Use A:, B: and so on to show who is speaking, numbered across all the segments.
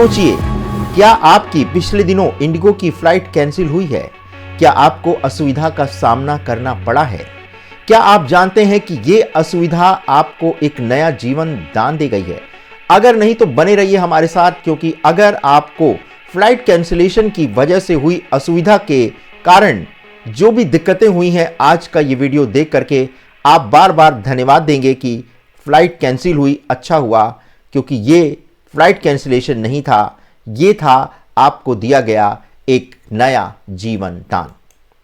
A: सोचिए, क्या आपकी पिछले दिनों इंडिगो की फ्लाइट कैंसिल हुई है? क्या आपको असुविधा का सामना करना पड़ा है? क्या आप जानते हैं कि यह असुविधा आपको एक नया जीवन दान दे गई है? अगर नहीं तो बने रहिए हमारे साथ, क्योंकि अगर आपको फ्लाइट कैंसिलेशन की वजह से हुई असुविधा के कारण जो भी दिक्कतें हुई हैं, आज का ये वीडियो देख करके आप बार बार धन्यवाद देंगे कि फ्लाइट कैंसिल हुई, अच्छा हुआ, क्योंकि ये फ्लाइट कैंसिलेशन नहीं था, ये था आपको दिया गया एक नया जीवन दान।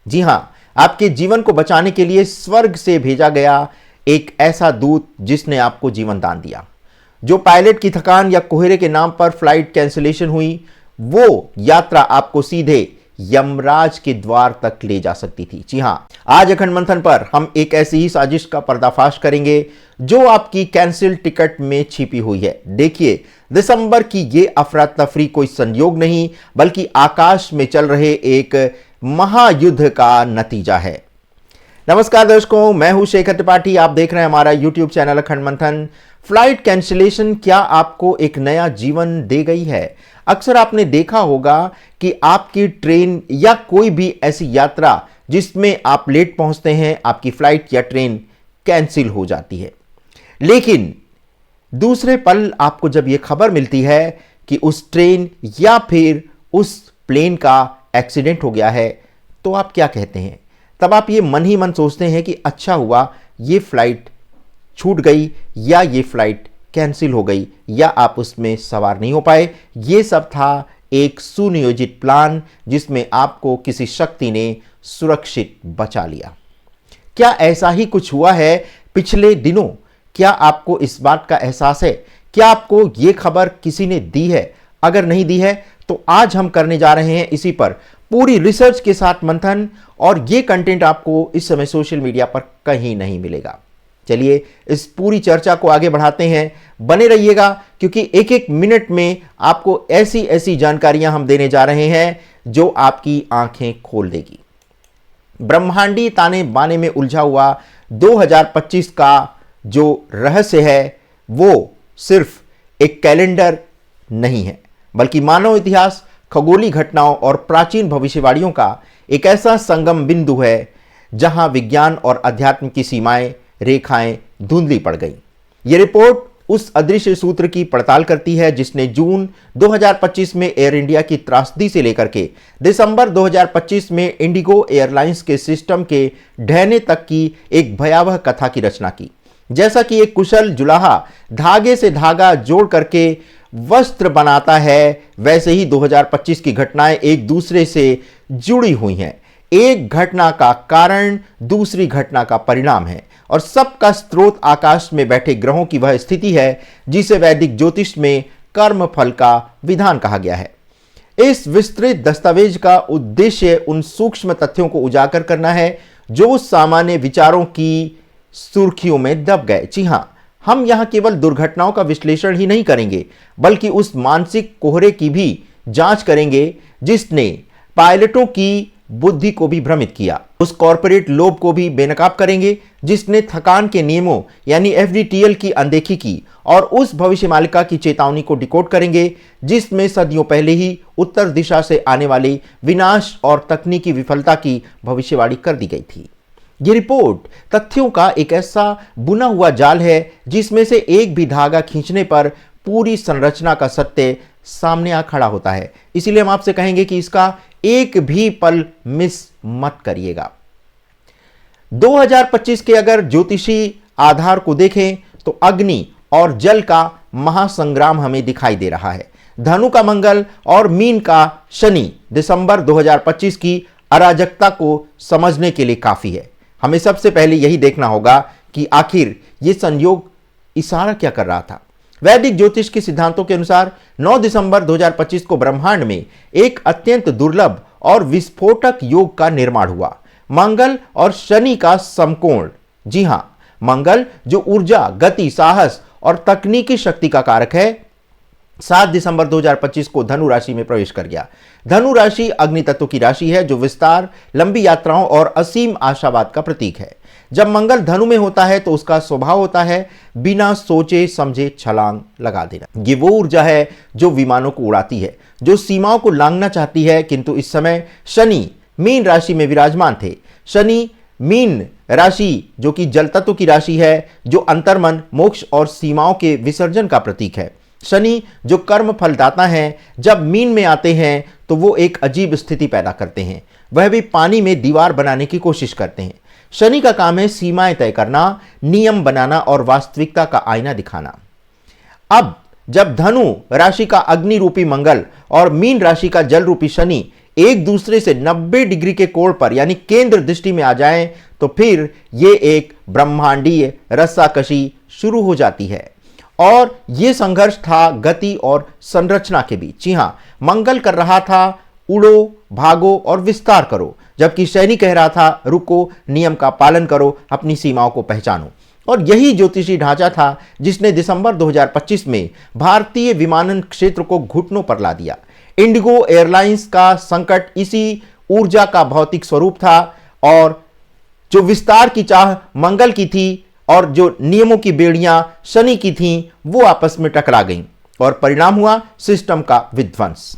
A: जी हां, आपके जीवन को बचाने के लिए स्वर्ग से भेजा गया एक ऐसा दूत जिसने आपको जीवन दान दिया। जो पायलट की थकान या कोहरे के नाम पर फ्लाइट कैंसिलेशन हुई, वो यात्रा आपको सीधे यमराज के द्वार तक ले जा सकती थी। जी हां, आज अखंड मंथन पर हम एक ऐसी ही साजिश का पर्दाफाश करेंगे जो आपकी कैंसिल टिकट में छिपी हुई है। देखिए, दिसंबर की ये अफरा तफरी कोई संयोग नहीं, बल्कि आकाश में चल रहे एक महायुद्ध का नतीजा है। नमस्कार दर्शकों, मैं हूं शेखर त्रिपाठी। आप देख रहे हैं हमारा यूट्यूब चैनल अखंड मंथन। फ्लाइट कैंसिलेशन क्या आपको एक नया जीवन दे गई है? अक्सर आपने देखा होगा कि आपकी ट्रेन या कोई भी ऐसी यात्रा जिसमें आप लेट पहुंचते हैं, आपकी फ्लाइट या ट्रेन कैंसिल हो जाती है। लेकिन दूसरे पल आपको जब यह खबर मिलती है कि उस ट्रेन या फिर उस प्लेन का एक्सीडेंट हो गया है, तो आप क्या कहते हैं? तब आप ये मन ही मन सोचते हैं कि अच्छा हुआ ये फ्लाइट छूट गई, या ये फ्लाइट कैंसिल हो गई, या आप उसमें सवार नहीं हो पाए। ये सब था एक सुनियोजित प्लान जिसमें आपको किसी शक्ति ने सुरक्षित बचा लिया। क्या ऐसा ही कुछ हुआ है पिछले दिनों? क्या आपको इस बात का एहसास है? क्या आपको यह खबर किसी ने दी है? अगर नहीं दी है तो आज हम करने जा रहे हैं इसी पर पूरी रिसर्च के साथ मंथन, और यह कंटेंट आपको इस समय सोशल मीडिया पर कहीं नहीं मिलेगा। चलिए इस पूरी चर्चा को आगे बढ़ाते हैं। बने रहिएगा, क्योंकि एक एक मिनट में आपको ऐसी ऐसी जानकारियां हम देने जा रहे हैं जो आपकी आंखें खोल देगी। ब्रह्मांडी ताने बाने में उलझा हुआ 2025 का जो रहस्य है, वो सिर्फ एक कैलेंडर नहीं है, बल्कि मानव इतिहास, खगोलीय घटनाओं और प्राचीन भविष्यवाणियों का एक ऐसा संगम बिंदु है जहां विज्ञान और अध्यात्म की सीमाएं, रेखाएं धुंधली पड़ गई। यह रिपोर्ट उस अदृश्य सूत्र की पड़ताल करती है जिसने जून 2025 में एयर इंडिया की त्रासदी से लेकर के दिसंबर 2025 में इंडिगो एयरलाइंस के सिस्टम के ढहने तक की एक भयावह कथा की रचना की। जैसा कि एक कुशल जुलाहा धागे से धागा जोड़ करके वस्त्र बनाता है, वैसे ही 2025 की घटनाएं एक दूसरे से जुड़ी हुई हैं। एक घटना का कारण दूसरी घटना का परिणाम है, और सबका स्रोत आकाश में बैठे ग्रहों की वह स्थिति है जिसे वैदिक ज्योतिष में कर्म फल का विधान कहा गया है। इस विस्तृत दस्तावेज का उद्देश्य उन सूक्ष्म तथ्यों को उजागर करना है जो सामान्य विचारों की सुर्खियों में दब गए। जी हां, हम यहां केवल दुर्घटनाओं का विश्लेषण ही नहीं करेंगे, बल्कि उस मानसिक कोहरे की भी जांच करेंगे जिसने पायलटों की बुद्धि को भी भ्रमित किया। उस कॉर्पोरेट लोभ को भी बेनकाब करेंगे जिसने थकान के नियमों यानी एफडीटीएल की अनदेखी की, और उस भविष्यमालिका की चेतावनी को डिकोड करेंगे जिसमें सदियों पहले ही उत्तर दिशा से आने वाले विनाश और तकनीकी विफलता की भविष्यवाणी कर दी गई थी। यह रिपोर्ट तथ्यों का एक ऐसा बुना हुआ जाल है जिसमें से एक भी धागा खींचने पर पूरी संरचना का सत्य सामने आ खड़ा होता है। इसीलिए हम आपसे कहेंगे कि इसका एक भी पल मिस मत करिएगा। 2025 के अगर ज्योतिषी आधार को देखें तो अग्नि और जल का महासंग्राम हमें दिखाई दे रहा है। धनु का मंगल और मीन का शनि दिसंबर 2025 की अराजकता को समझने के लिए काफी है। हमें सबसे पहले यही देखना होगा कि आखिर यह संयोग इशारा क्या कर रहा था। वैदिक ज्योतिष के सिद्धांतों के अनुसार 9 दिसंबर 2025 को ब्रह्मांड में एक अत्यंत दुर्लभ और विस्फोटक योग का निर्माण हुआ। मंगल और शनि का समकोण। जी हां, मंगल जो ऊर्जा, गति, साहस और तकनीकी शक्ति का कारक है, 7 दिसंबर 2025 को धनु राशि में प्रवेश कर गया। धनु राशि अग्नि तत्व की राशि है जो विस्तार, लंबी यात्राओं और असीम आशावाद का प्रतीक है। जब मंगल धनु में होता है तो उसका स्वभाव होता है बिना सोचे समझे छलांग लगा देना। ये वो ऊर्जा है जो विमानों को उड़ाती है, जो सीमाओं को लांघना चाहती है। किंतु इस समय शनि मीन राशि में विराजमान थे। शनि मीन राशि जो कि जल तत्व की राशि है, जो अंतर्मन, मोक्ष और सीमाओं के विसर्जन का प्रतीक है। शनि जो कर्म फलदाता हैं, जब मीन में आते हैं तो वो एक अजीब स्थिति पैदा करते हैं। वह भी पानी में दीवार बनाने की कोशिश करते हैं। शनि का काम है सीमाएं तय करना, नियम बनाना और वास्तविकता का आईना दिखाना। अब जब धनु राशि का अग्नि रूपी मंगल और मीन राशि का जल रूपी शनि एक दूसरे से 90 डिग्री के कोण पर यानी केंद्र दृष्टि में आ जाएं, तो फिर ये एक ब्रह्मांडीय रस्साकशी शुरू हो जाती है। और यह संघर्ष था गति और संरचना के बीच। जी हां, मंगल कर रहा था उड़ो, भागो और विस्तार करो, जबकि शनि कह रहा था रुको, नियम का पालन करो, अपनी सीमाओं को पहचानो। और यही ज्योतिषी ढांचा था जिसने दिसंबर 2025 में भारतीय विमानन क्षेत्र को घुटनों पर ला दिया। इंडिगो एयरलाइंस का संकट इसी ऊर्जा का भौतिक स्वरूप था, और जो विस्तार की चाह मंगल की थी और जो नियमों की बेड़ियां शनि की थीं, वो आपस में टकरा गईं और परिणाम हुआ सिस्टम का विध्वंस।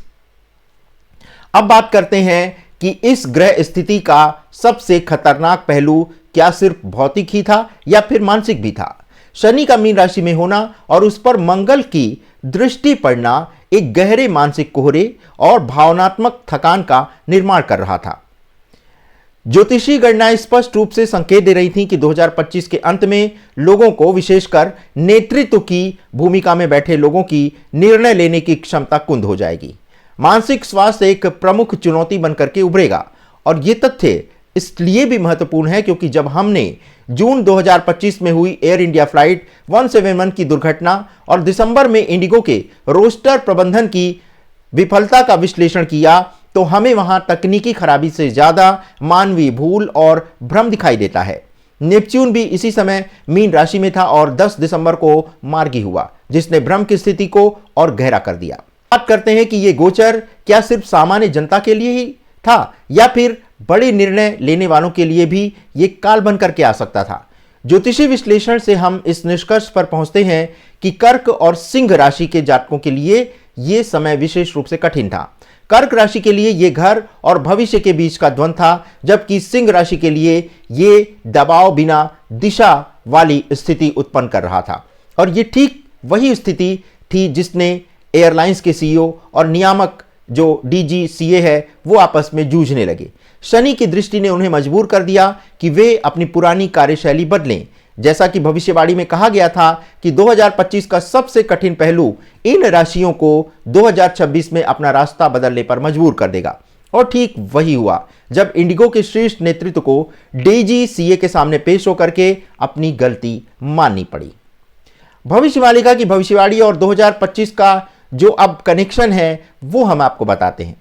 A: अब बात करते हैं कि इस ग्रह स्थिति का सबसे खतरनाक पहलू क्या सिर्फ भौतिक ही था या फिर मानसिक भी था। शनि का मीन राशि में होना और उस पर मंगल की दृष्टि पड़ना एक गहरे मानसिक कोहरे और भावनात्मक थकान का निर्माण कर रहा था। ज्योतिषी गणनाएं स्पष्ट रूप से संकेत दे रही थीं कि 2025 के अंत में लोगों को, विशेषकर नेतृत्व की भूमिका में बैठे लोगों की, निर्णय लेने की क्षमता कुंद हो जाएगी। मानसिक स्वास्थ्य एक प्रमुख चुनौती बनकर के उभरेगा। और यह तथ्य इसलिए भी महत्वपूर्ण है क्योंकि जब हमने जून 2025 में हुई एयर इंडिया फ्लाइट 171 की दुर्घटना और दिसंबर में इंडिगो के रोस्टर प्रबंधन की विफलता का विश्लेषण किया, तो हमें वहां तकनीकी खराबी से ज्यादा मानवीय भूल और भ्रम दिखाई देता है। नेपच्यून भी इसी समय मीन राशि में था और 10 दिसंबर को मार्गी हुआ, जिसने भ्रम की स्थिति को और गहरा कर दिया। बात करते हैं कि यह गोचर क्या सिर्फ सामान्य जनता के लिए ही था या फिर बड़े निर्णय लेने वालों के लिए भी यह काल बन करके आ सकता था। ज्योतिषी विश्लेषण से हम इस निष्कर्ष पर पहुंचते हैं कि कर्क और सिंह राशि के जातकों के लिए यह समय विशेष रूप से कठिन था। कर्क राशि के लिए यह घर और भविष्य के बीच का द्वंद था, जबकि सिंह राशि के लिए यह दबाव बिना दिशा वाली स्थिति उत्पन्न कर रहा था। और यह ठीक वही स्थिति थी जिसने एयरलाइंस के सीईओ और नियामक जो डीजीसीए है वो आपस में जूझने लगे। शनि की दृष्टि ने उन्हें मजबूर कर दिया कि वे अपनी पुरानी कार्यशैली बदलें। जैसा कि भविष्यवाणी में कहा गया था कि 2025 का सबसे कठिन पहलू इन राशियों को 2026 में अपना रास्ता बदलने पर मजबूर कर देगा। और ठीक वही हुआ जब इंडिगो के शीर्ष नेतृत्व को डीजीसीए के सामने पेश होकर के अपनी गलती माननी पड़ी। भविष्यवाणी की भविष्यवाणी और 2025 का जो अब कनेक्शन है वो हम आपको बताते हैं।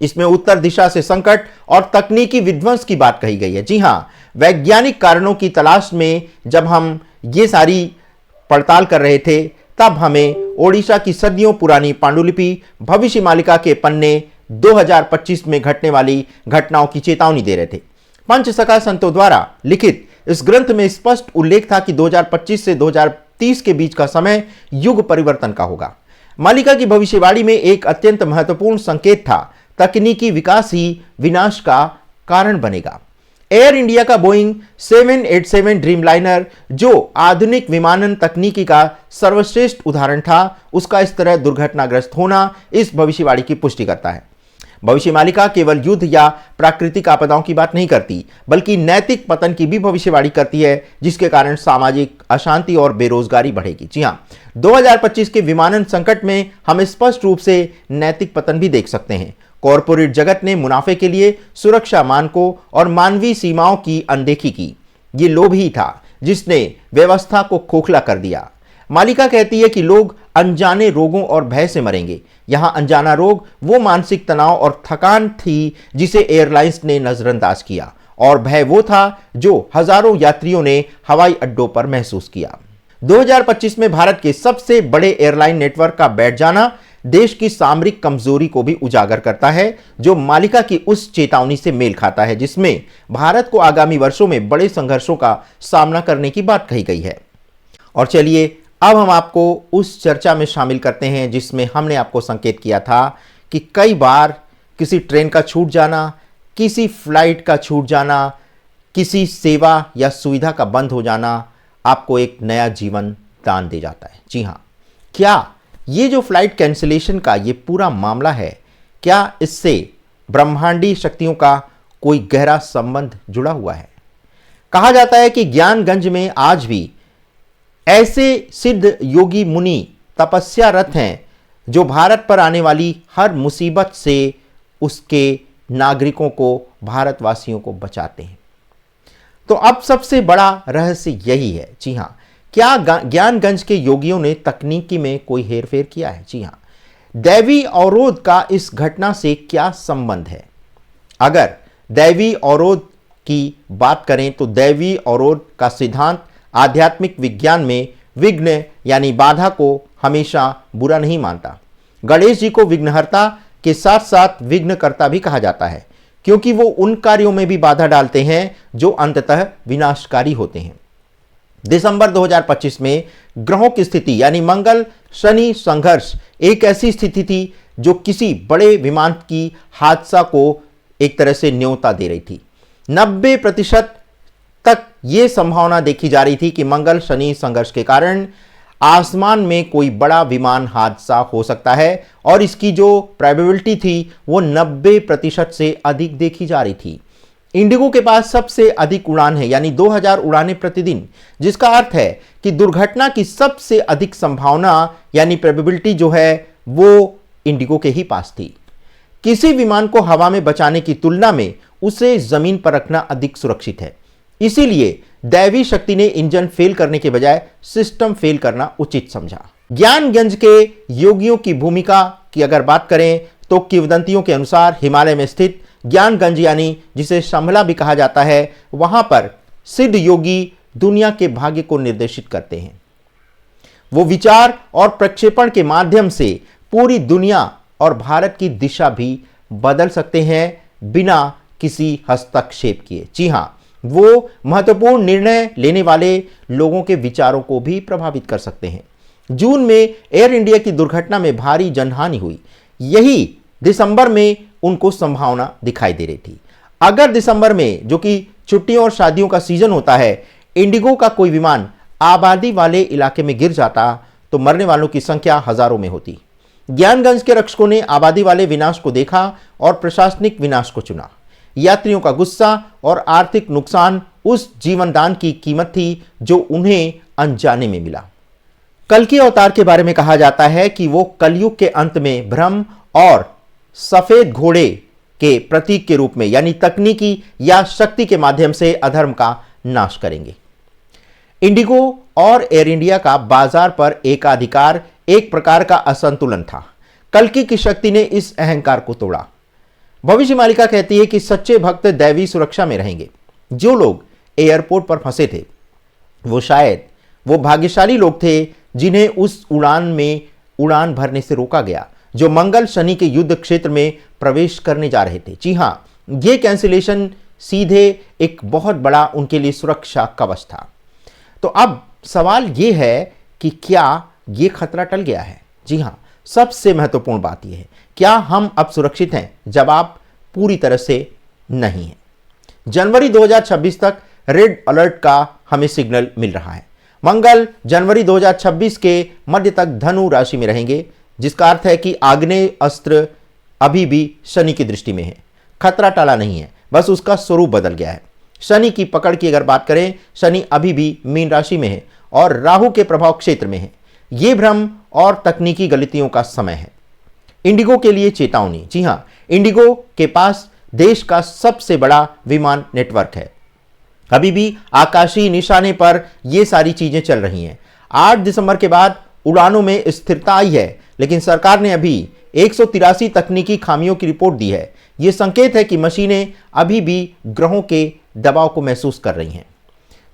A: इसमें उत्तर दिशा से संकट और तकनीकी विध्वंस की बात कही गई है। जी हां, वैज्ञानिक कारणों की तलाश में जब हम ये सारी पड़ताल कर रहे थे, तब हमें ओडिशा की सदियों पुरानी पांडुलिपि भविष्य मालिका के पन्ने 2025 में घटने वाली घटनाओं की चेतावनी दे रहे थे। पंचसखा संतों द्वारा लिखित इस ग्रंथ में स्पष्ट उल्लेख था कि 2025 से 2030 के बीच का समय युग परिवर्तन का होगा। मालिका की भविष्यवाणी में एक अत्यंत महत्वपूर्ण संकेत था, तकनीकी विकास ही विनाश का कारण बनेगा। एयर इंडिया का बोइंग 787 ड्रीमलाइनर, जो आधुनिक विमानन तकनीकी का सर्वश्रेष्ठ उदाहरण था, उसका इस तरह दुर्घटनाग्रस्त होना इस भविष्यवाणी की पुष्टि करता है। भविष्य मालिका केवल युद्ध या प्राकृतिक आपदाओं की बात नहीं करती, बल्कि नैतिक पतन की भी भविष्यवाणी करती है, जिसके कारण सामाजिक अशांति और बेरोजगारी बढ़ेगी। जी हां, 2025 के विमानन संकट में हम स्पष्ट रूप से नैतिक पतन भी देख सकते हैं। कॉरपोरेट जगत ने मुनाफे के लिए सुरक्षा मानकों और मानवीय सीमाओं की अनदेखी की। ये लोभ ही था जिसने व्यवस्था को खोखला कर दिया। मालिका कहती है कि लोग अनजाने रोगों और भय से मरेंगे। यहां अनजाना रोग वो मानसिक तनाव और थकान थी जिसे एयरलाइंस ने नजरअंदाज किया, और भय वो था जो हजारों यात्रियों ने हवाई अड्डों पर महसूस किया। 2025 में भारत के सबसे बड़े एयरलाइन नेटवर्क का बैठ जाना देश की सामरिक कमजोरी को भी उजागर करता है, जो मालिका की उस चेतावनी से मेल खाता है जिसमें भारत को आगामी वर्षों में बड़े संघर्षों का सामना करने की बात कही गई है। और चलिए अब हम आपको उस चर्चा में शामिल करते हैं जिसमें हमने आपको संकेत किया था कि कई बार किसी ट्रेन का छूट जाना, किसी फ्लाइट का छूट जाना, किसी सेवा या सुविधा का बंद हो जाना आपको एक नया जीवन दान दे जाता है। जी हाँ, क्या ये जो फ्लाइट कैंसिलेशन का ये पूरा मामला है, क्या इससे ब्रह्मांडीय शक्तियों का कोई गहरा संबंध जुड़ा हुआ है? कहा जाता है कि ज्ञानगंज में आज भी ऐसे सिद्ध योगी मुनि तपस्यारत हैं जो भारत पर आने वाली हर मुसीबत से उसके नागरिकों को, भारतवासियों को बचाते हैं। तो अब सबसे बड़ा रहस्य यही है। जी हाँ, क्या ज्ञानगंज के योगियों ने तकनीकी में कोई हेरफेर किया है? जी हाँ, दैवी अवरोध का इस घटना से क्या संबंध है? अगर दैवी अवरोध की बात करें तो दैवी अवरोध का सिद्धांत आध्यात्मिक विज्ञान में विघ्न यानी बाधा को हमेशा बुरा नहीं मानता। गणेश जी को विघ्नहर्ता के साथ साथ विघ्नकर्ता भी कहा जाता है, क्योंकि वो उन कार्यों में भी बाधा डालते हैं जो अंततः विनाशकारी होते हैं। दिसंबर 2025 में ग्रहों की स्थिति यानी मंगल शनि संघर्ष एक ऐसी स्थिति थी जो किसी बड़े विमान की हादसा को एक तरह से न्योता दे रही थी। 90% तक यह संभावना देखी जा रही थी कि मंगल शनि संघर्ष के कारण आसमान में कोई बड़ा विमान हादसा हो सकता है, और इसकी जो प्रोबेबिलिटी थी वो 90% से अधिक देखी जा रही थी। इंडिगो के पास सबसे अधिक उड़ान है यानी 2000 उड़ानें प्रतिदिन, जिसका अर्थ है कि दुर्घटना की सबसे अधिक संभावना यानी प्रोबेबिलिटी जो है वो इंडिगो के ही पास थी। किसी विमान को हवा में बचाने की तुलना में उसे जमीन पर रखना अधिक सुरक्षित है, इसीलिए दैवी शक्ति ने इंजन फेल करने के बजाय सिस्टम फेल करना उचित समझा। ज्ञानगंज के योगियों की भूमिका की अगर बात करें तो किंवदंतियों के अनुसार हिमालय में स्थित ज्ञानगंज यानी जिसे शंभला भी कहा जाता है, वहां पर सिद्ध योगी दुनिया के भाग्य को निर्देशित करते हैं। वो विचार और प्रक्षेपण के माध्यम से पूरी दुनिया और भारत की दिशा भी बदल सकते हैं बिना किसी हस्तक्षेप किए। जी हां, वो महत्वपूर्ण निर्णय लेने वाले लोगों के विचारों को भी प्रभावित कर सकते हैं। जून में एयर इंडिया की दुर्घटना में भारी जनहानि हुई, यही दिसंबर में उनको संभावना दिखाई दे रही थी। अगर दिसंबर में, जो कि छुट्टियों और शादियों का सीजन होता है, इंडिगो का कोई विमान आबादी वाले इलाके में गिर जाता तो मरने वालों की संख्या हजारों में होती। ज्ञानगंज के रक्षकों ने आबादी वाले विनाश को देखा और प्रशासनिक विनाश को चुना। यात्रियों का गुस्सा और आर्थिक नुकसान उस जीवनदान की कीमत थी जो उन्हें अनजाने में मिला। कल के अवतार के बारे में कहा जाता है कि वो कलयुग के अंत में भ्रम और सफेद घोड़े के प्रतीक के रूप में यानी तकनीकी या शक्ति के माध्यम से अधर्म का नाश करेंगे। इंडिगो और एयर इंडिया का बाजार पर एकाधिकार एक प्रकार का असंतुलन था। कल्कि की शक्ति ने इस अहंकार को तोड़ा। भविष्य मालिका कहती है कि सच्चे भक्त दैवी सुरक्षा में रहेंगे। जो लोग एयरपोर्ट पर फंसे थे वो शायद वो भाग्यशाली लोग थे जिन्हें उस उड़ान में उड़ान भरने से रोका गया, जो मंगल शनि के युद्ध क्षेत्र में प्रवेश करने जा रहे थे। जी हां, यह कैंसिलेशन सीधे एक बहुत बड़ा उनके लिए सुरक्षा कवच था। तो अब सवाल यह है कि क्या यह खतरा टल गया है? जी हां, सबसे महत्वपूर्ण बात यह है, क्या हम अब सुरक्षित हैं? जवाब पूरी तरह से नहीं है। जनवरी 2026 तक रेड अलर्ट का हमें सिग्नल मिल रहा है। मंगल जनवरी 2026 के मध्य तक धनु राशि में रहेंगे, जिसका अर्थ है कि आग्नेय अस्त्र अभी भी शनि की दृष्टि में है। खतरा टाला नहीं है, बस उसका स्वरूप बदल गया है। शनि की पकड़ की अगर बात करें, शनि अभी भी मीन राशि में है और राहु के प्रभाव क्षेत्र में है। यह भ्रम और तकनीकी गलतियों का समय है। इंडिगो के लिए चेतावनी। जी हां, इंडिगो के पास देश का सबसे बड़ा विमान नेटवर्क है। अभी भी आकाशीय निशाने पर यह सारी चीजें चल रही हैं। 8 दिसंबर के बाद उड़ानों में स्थिरता आई है, लेकिन सरकार ने अभी 183 तकनीकी खामियों की रिपोर्ट दी है। यह संकेत है कि मशीनें अभी भी ग्रहों के दबाव को महसूस कर रही हैं।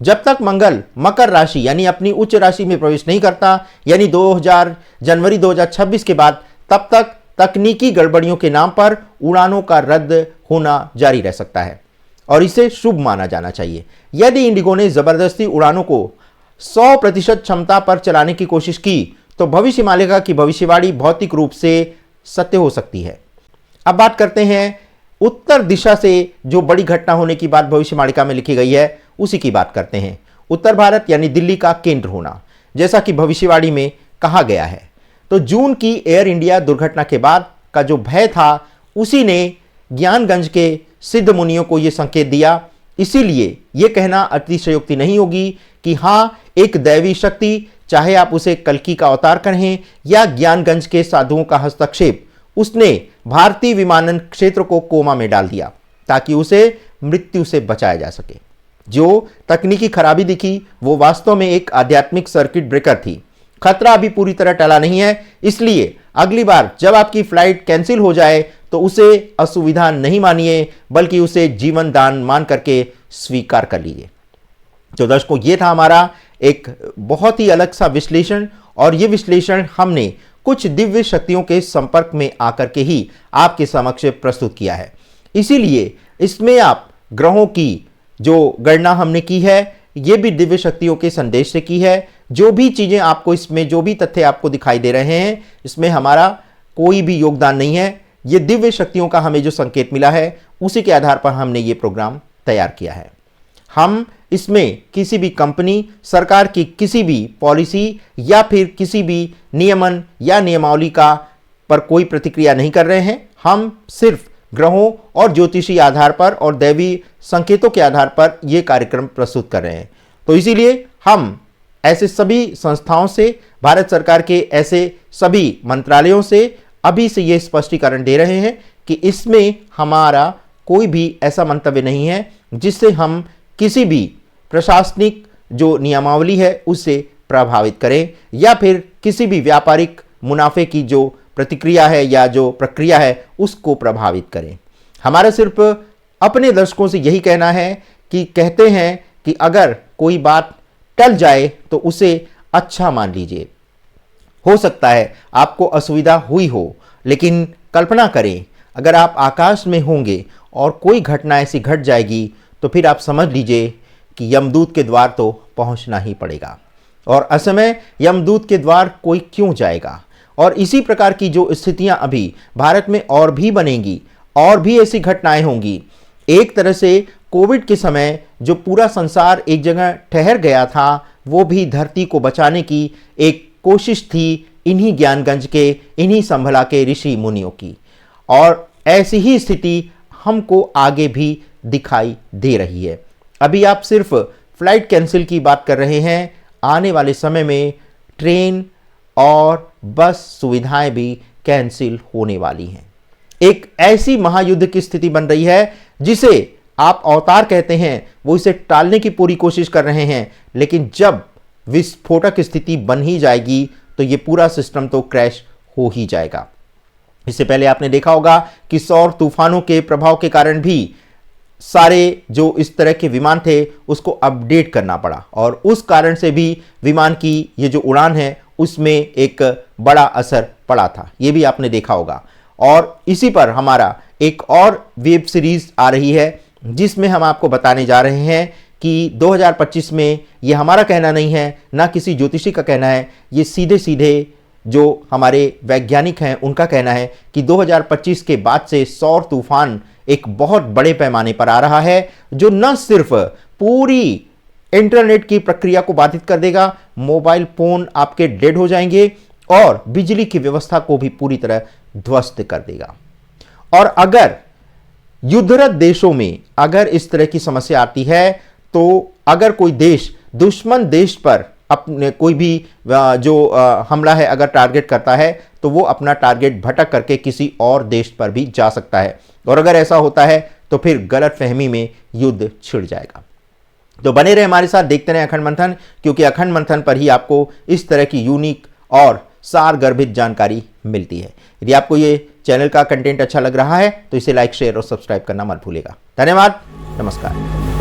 A: जब तक मंगल मकर राशि यानी अपनी उच्च राशि में प्रवेश नहीं करता, यानी जनवरी 2026 के बाद, तब तक तकनीकी गड़बड़ियों के नाम पर उड़ानों का रद्द होना जारी रह सकता है और इसे शुभ माना जाना चाहिए। यदि इंडिगो ने जबरदस्ती उड़ानों को 100% क्षमता पर चलाने की कोशिश की तो भविष्य मालिका की भविष्यवाणी भौतिक रूप से सत्य हो सकती है। अब बात करते हैं उत्तर दिशा से जो बड़ी घटना होने की बात भविष्य मालिका में लिखी गई है, उसी की बात करते हैं। उत्तर भारत यानी दिल्ली का केंद्र होना, जैसा कि भविष्यवाणी में कहा गया है। तो जून की एयर इंडिया दुर्घटना के बाद का जो भय था, उसी ने ज्ञानगंज के सिद्ध मुनियों को यह संकेत दिया। इसीलिए यह कहना अतिशयोक्ति नहीं होगी कि हाँ, एक दैवी शक्ति, चाहे आप उसे कल्कि का अवतार कहें या ज्ञानगंज के साधुओं का हस्तक्षेप, उसने भारतीय विमानन क्षेत्र को कोमा में डाल दिया ताकि उसे मृत्यु से बचाया जा सके। जो तकनीकी खराबी दिखी वो वास्तव में एक आध्यात्मिक सर्किट ब्रेकर थी। खतरा अभी पूरी तरह टला नहीं है, इसलिए अगली बार जब आपकी फ्लाइट कैंसिल हो जाए तो उसे असुविधा नहीं मानिए, बल्कि उसे जीवन दान मान करके स्वीकार कर लीजिए। तो दर्शकों, ये था हमारा एक बहुत ही अलग सा विश्लेषण, और ये विश्लेषण हमने कुछ दिव्य शक्तियों के संपर्क में आकर के ही आपके समक्ष प्रस्तुत किया है। इसीलिए इसमें आप ग्रहों की जो गणना हमने की है, ये भी दिव्य शक्तियों के संदेश से की है। जो भी चीजें आपको इसमें, जो भी तथ्य आपको दिखाई दे रहे हैं, इसमें हमारा कोई भी योगदान नहीं है। ये दिव्य शक्तियों का हमें जो संकेत मिला है, उसी के आधार पर हमने ये प्रोग्राम तैयार किया है। हम इसमें किसी भी कंपनी, सरकार की किसी भी पॉलिसी या फिर किसी भी नियमन या नियमावली का पर कोई प्रतिक्रिया नहीं कर रहे हैं। हम सिर्फ ग्रहों और ज्योतिषी आधार पर और दैवी संकेतों के आधार पर यह कार्यक्रम प्रस्तुत कर रहे हैं। तो इसीलिए हम ऐसे सभी संस्थाओं से, भारत सरकार के ऐसे सभी मंत्रालयों से अभी से ये स्पष्टीकरण दे रहे हैं कि इसमें हमारा कोई भी ऐसा मंतव्य नहीं है जिससे हम किसी भी प्रशासनिक जो नियमावली है उससे प्रभावित करें या फिर किसी भी व्यापारिक मुनाफे की जो प्रतिक्रिया है या जो प्रक्रिया है उसको प्रभावित करें। हमारा सिर्फ अपने दर्शकों से यही कहना है कि कहते हैं कि अगर कोई बात टल जाए तो उसे अच्छा मान लीजिए। हो सकता है आपको असुविधा हुई हो, लेकिन कल्पना करें अगर आप आकाश में होंगे और कोई घटना ऐसी घट जाएगी तो फिर आप समझ लीजिए कि यमदूत के द्वार तो पहुंचना ही पड़ेगा। और असमय यमदूत के द्वार कोई क्यों जाएगा। और इसी प्रकार की जो स्थितियां अभी भारत में और भी बनेंगी, और भी ऐसी घटनाएं होंगी। एक तरह से कोविड के समय जो पूरा संसार एक जगह ठहर गया था, वो भी धरती को बचाने की एक कोशिश थी इन्हीं ज्ञानगंज के, इन्हीं संभला के ऋषि मुनियों की। और ऐसी ही स्थिति हमको आगे भी दिखाई दे रही है। अभी आप सिर्फ फ्लाइट कैंसिल की बात कर रहे हैं, आने वाले समय में ट्रेन और बस सुविधाएं भी कैंसिल होने वाली हैं। एक ऐसी महायुद्ध की स्थिति बन रही है जिसे आप अवतार कहते हैं, वो इसे टालने की पूरी कोशिश कर रहे हैं, लेकिन जब विस्फोटक स्थिति बन ही जाएगी तो ये पूरा सिस्टम तो क्रैश हो ही जाएगा। इससे पहले आपने देखा होगा कि सौर तूफानों के प्रभाव के कारण भी सारे जो इस तरह के विमान थे उसको अपडेट करना पड़ा, और उस कारण से भी विमान की ये जो उड़ान है उसमें एक बड़ा असर पड़ा था, ये भी आपने देखा होगा। और इसी पर हमारा एक और वेब सीरीज आ रही है जिसमें हम आपको बताने जा रहे हैं कि 2025 में, ये हमारा कहना नहीं है, ना किसी ज्योतिषी का कहना है, ये सीधे सीधे जो हमारे वैज्ञानिक हैं उनका कहना है कि 2025 के बाद से सौर तूफान एक बहुत बड़े पैमाने पर आ रहा है, जो न सिर्फ पूरी इंटरनेट की प्रक्रिया को बाधित कर देगा, मोबाइल फोन आपके डेड हो जाएंगे और बिजली की व्यवस्था को भी पूरी तरह ध्वस्त कर देगा। और अगर युद्धरत देशों में अगर इस तरह की समस्या आती है तो अगर कोई देश दुश्मन देश पर अपने कोई भी जो हमला है अगर टारगेट करता है तो वो अपना टारगेट भटक करके किसी और देश पर भी जा सकता है, और अगर ऐसा होता है तो फिर गलतफहमी में युद्ध छिड़ जाएगा। तो बने रहे हमारे साथ, देखते रहे अखंड मंथन, क्योंकि अखंड मंथन पर ही आपको इस तरह की यूनिक और सारगर्भित जानकारी मिलती है। यदि आपको ये चैनल का कंटेंट अच्छा लग रहा है तो इसे लाइक, शेयर और सब्सक्राइब करना मत भूलिएगा। धन्यवाद, नमस्कार।